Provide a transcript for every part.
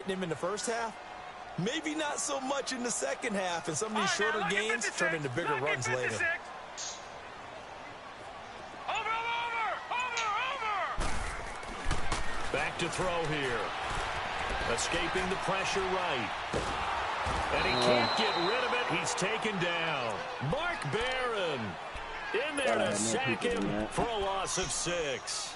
getting him in the first half. Maybe not so much in the second half, and some of these shorter gains turn into bigger runs later. Back to throw here. Escaping the pressure right. And he can't get rid of it. He's taken down. Mark Barron in there to sack him for a loss of 6.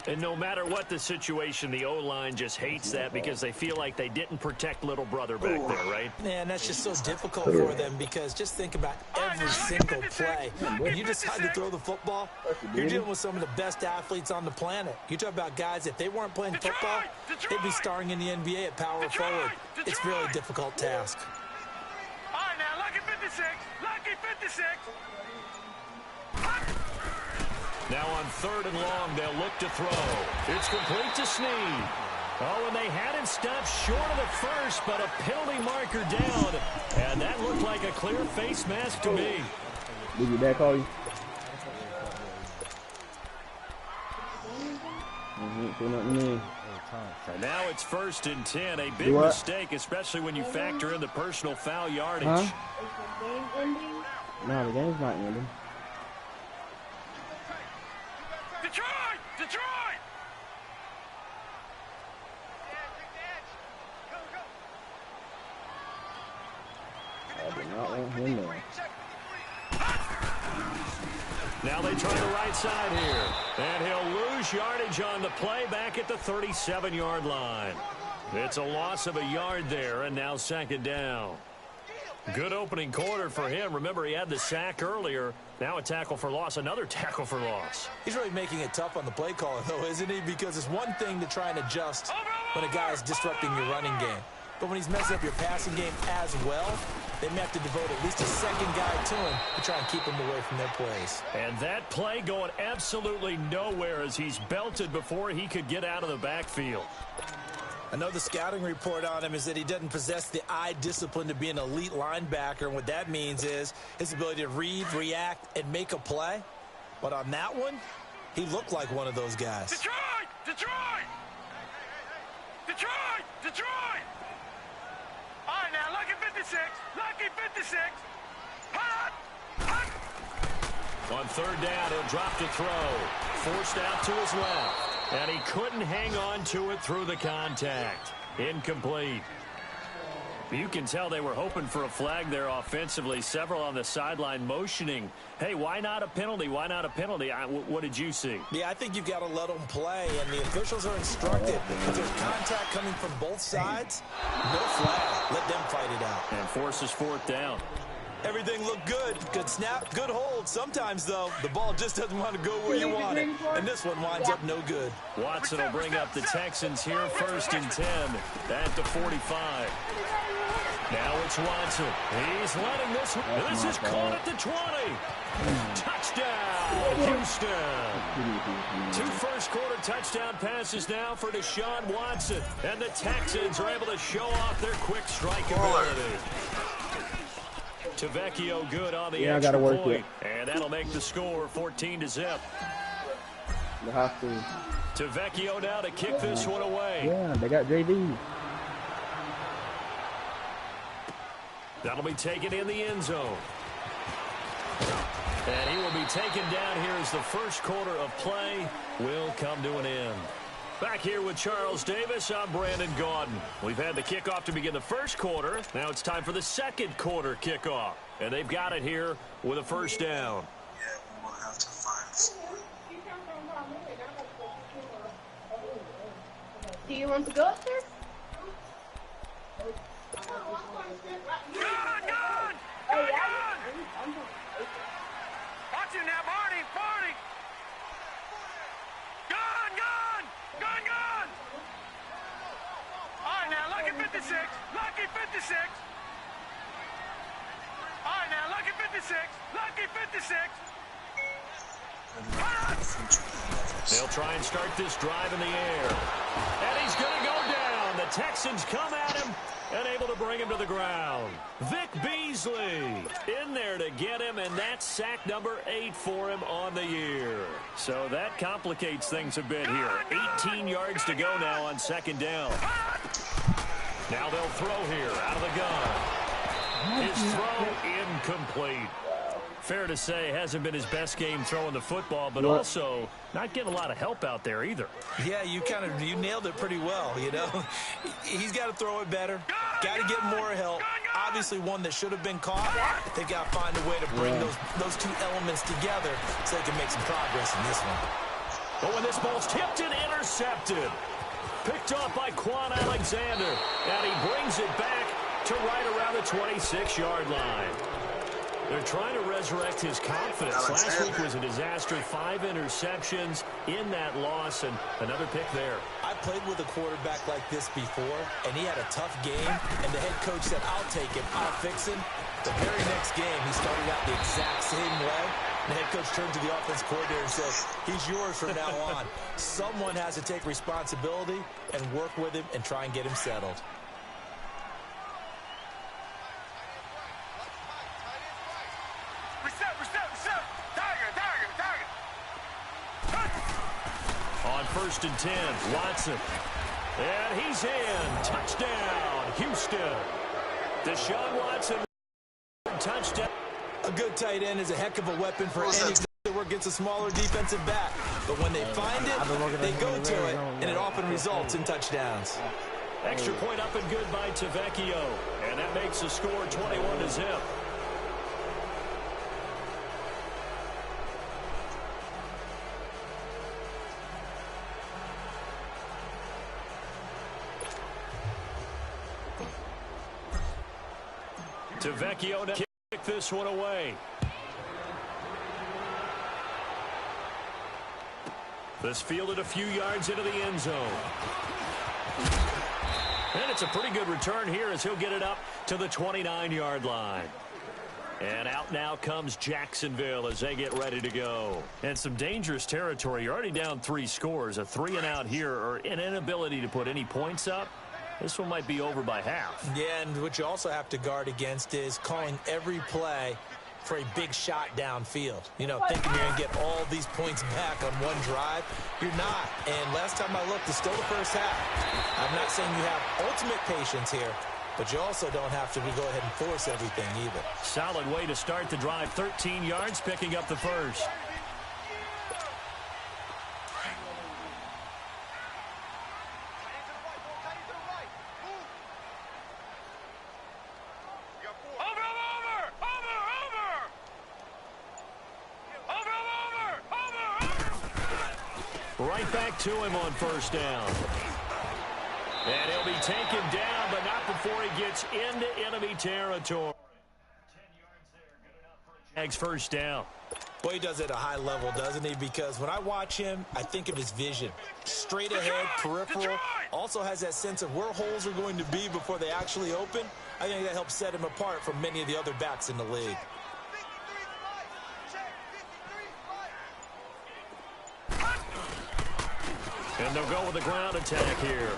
And no matter what the situation, the O-line just hates that because they feel like they didn't protect little brother back there, right? Man, that's just so difficult for them because just think about every single play. When you decide to throw the football, you're dealing with some of the best athletes on the planet. You talk about guys, if they weren't playing football, they'd be starring in the NBA at power forward. It's a really difficult task. All right, now, lucky 56. Lucky 56. Now on 3rd and long, they'll look to throw. It's complete to Snead. Oh, and they had him stopped short of the first, but a penalty marker down. And that looked like a clear face mask to me. Did you back call you? And now it's 1st and 10. A big mistake, especially when you factor in the personal foul yardage. Huh? No, the game's not ending. Detroit! Detroit! I did not want him there. Now they try the right side here. And he'll lose yardage on the play back at the 37-yard line. It's a loss of a yard there, and now 2nd down. Good opening quarter for him. Remember, he had the sack earlier. Now a tackle for loss, another tackle for loss. He's really making it tough on the play caller, though, isn't he? Because it's one thing to try and adjust when a guy is disrupting your running game. But when he's messing up your passing game as well, they may have to devote at least a second guy to him to try and keep him away from their plays. And that play going absolutely nowhere as he's belted before he could get out of the backfield. I know the scouting report on him is that he doesn't possess the eye discipline to be an elite linebacker, and what that means is his ability to read, react, and make a play. But on that one, he looked like one of those guys. Detroit! Detroit! Detroit! Detroit! All right, now, lucky 56. Lucky 56. Hot! Hot! On 3rd down, he'll drop to throw. Forced out to his left. And he couldn't hang on to it through the contact. Incomplete. You can tell they were hoping for a flag there offensively. Several on the sideline motioning. Hey, why not a penalty? Why not a penalty? What did you see? Yeah, I think you've got to let them play, and the officials are instructed. If there's contact coming from both sides, no flag. Let them fight it out. And forces 4th down. Everything looked good. Good snap, good hold. Sometimes, though, the ball just doesn't want to go where you want it. And this one winds up no good. Watson will bring up the Texans here 1st and 10 at the 45. Now it's Watson. He's letting this one. This is caught at the 20. Touchdown, Houston. 2 first-quarter touchdown passes now for Deshaun Watson. And the Texans are able to show off their quick strike ability. Tavecchio good on the extra point. And that'll make the score 14-0. They have to. Tavecchio now to kick this one away. Yeah, they got JD. That'll be taken in the end zone. And he will be taken down here as the first quarter of play will come to an end. Back here with Charles Davis, I'm Brandon Gaudin. We've had the kickoff to begin the first quarter. Now it's time for the second quarter kickoff. And they've got it here with a 1st down. Yeah, we will have to find someone. Do you want to go up there? Gun! Oh, yeah? Watch it now, Marty! Marty! Gun! All right, now, lucky 56. Lucky 56. All right, now, lucky 56. Lucky 56. They'll try and start this drive in the air. And he's going to go down. The Texans come at him and able to bring him to the ground. Vic Beasley in there to get him, and that's sack number 8 for him on the year. So that complicates things a bit here. 18 yards to go now on 2nd down. Now they'll throw here out of the gun. His throw incomplete. Fair to say, hasn't been his best game throwing the football, but also not getting a lot of help out there either. Yeah, you nailed it pretty well, you know. He's got to throw it better, got to get more help. Obviously one that should have been caught. They got to find a way to bring those two elements together so they can make some progress in this one. But when this ball's tipped and intercepted, picked off by Quan Alexander, and he brings it back to right around the 26-yard line. They're trying to resurrect his confidence. Last week was a disaster. 5 interceptions in that loss, and another pick there. I played with a quarterback like this before, and he had a tough game, and the head coach said, I'll take him, I'll fix him. The very next game, he started out the exact same way. The head coach turned to the offense coordinator and said, he's yours from now on. Someone has to take responsibility and work with him and try and get him settled. On 1st and 10, Watson. And he's in. Touchdown, Houston. Deshaun Watson, touchdown. A good tight end is a heck of a weapon for any to work against a smaller defensive back. But when they find it, they go to it, and it often results in touchdowns. Extra point up and good by Tavecchio. And that makes the score 21-0. Tavecchio to kick this one away. This fielded a few yards into the end zone. And it's a pretty good return here as he'll get it up to the 29-yard line. And out now comes Jacksonville as they get ready to go. And some dangerous territory. You're already down 3 scores. A 3-and-out here, or an inability to put any points up. This one might be over by half. Yeah, and what you also have to guard against is calling every play for a big shot downfield. You know, thinking you're going to get all these points back on one drive. You're not. And last time I looked, it's still the first half. I'm not saying you have ultimate patience here, but you also don't have to go ahead and force everything either. Solid way to start the drive. 13 yards, picking up the first. Right back to him on 1st down. And he'll be taken down, but not before he gets into enemy territory. 10 yards there, good enough for a Jags 1st down. Boy, he does it at a high level, doesn't he? Because when I watch him, I think of his vision. Straight ahead, peripheral. Also has that sense of where holes are going to be before they actually open. I think that helps set him apart from many of the other backs in the league. And they'll go with the ground attack here.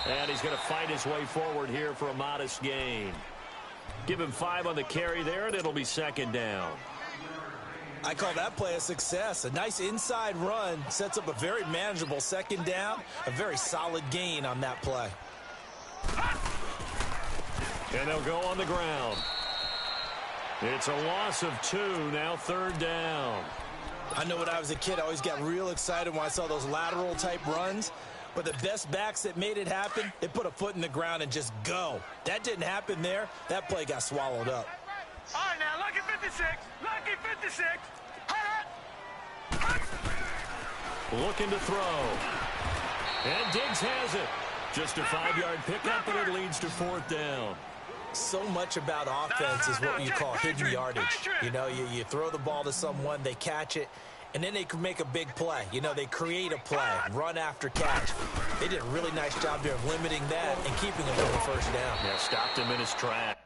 And he's going to fight his way forward here for a modest gain. Give him 5 on the carry there, and it'll be 2nd down. I call that play a success. A nice inside run sets up a very manageable 2nd down. A very solid gain on that play. And they'll go on the ground. It's a loss of 2, now 3rd down. I know when I was a kid, I always got real excited when I saw those lateral-type runs. But the best backs that made it happen, they put a foot in the ground and just go. That didn't happen there. That play got swallowed up. All right, now, lucky 56. Lucky 56. Looking to throw. And Diggs has it. Just a 5-yard pickup, and it leads to 4th down. So much about offense is what you call hidden yardage. You know, you throw the ball to someone, they catch it, and then they can make a big play. You know, they create a play, run after catch. They did a really nice job there of limiting that and keeping him on the 1st down. Yeah, stopped him in his track.